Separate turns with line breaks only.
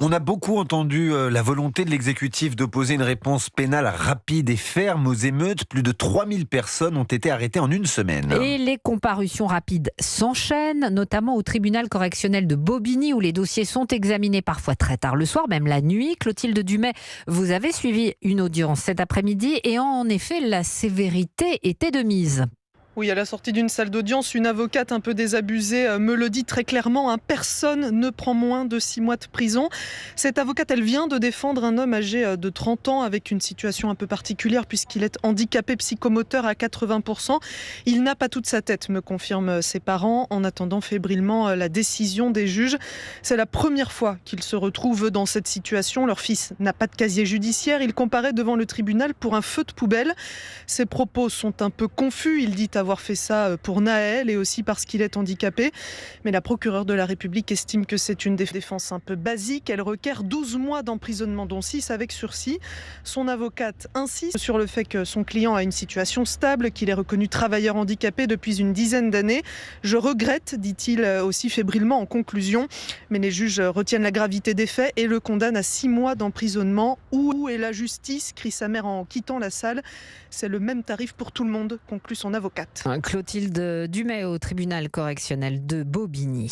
On a beaucoup entendu la volonté de l'exécutif d'opposer une réponse pénale rapide et ferme aux émeutes. Plus de 3000 personnes ont été arrêtées en une semaine.
Et les comparutions rapides s'enchaînent, notamment au tribunal correctionnel de Bobigny, où les dossiers sont examinés parfois très tard le soir, même la nuit. Clotilde Dumay, vous avez suivi une audience cet après-midi et en effet, la sévérité était de mise.
Oui, à la sortie d'une salle d'audience, une avocate un peu désabusée me le dit très clairement, hein, personne ne prend moins de 6 mois de prison. Cette avocate, elle vient de défendre un homme âgé de 30 ans avec une situation un peu particulière puisqu'il est handicapé psychomoteur à 80%. Il n'a pas toute sa tête, me confirment ses parents, en attendant fébrilement la décision des juges. C'est la première fois qu'il se retrouve dans cette situation. Leur fils n'a pas de casier judiciaire. Il comparaît devant le tribunal pour un feu de poubelle. Ses propos sont un peu confus. Il dit avoir fait ça pour Naël et aussi parce qu'il est handicapé. Mais la procureure de la République estime que c'est une défense un peu basique. Elle requiert 12 mois d'emprisonnement, dont 6 avec sursis. Son avocate insiste sur le fait que son client a une situation stable, qu'il est reconnu travailleur handicapé depuis une dizaine d'années. Je regrette, dit-il aussi fébrilement en conclusion. Mais les juges retiennent la gravité des faits et le condamnent à 6 mois d'emprisonnement. Où est la justice ? Crie sa mère en quittant la salle. C'est le même tarif pour tout le monde, conclut son avocate.
Clotilde Dumay au tribunal correctionnel de Bobigny.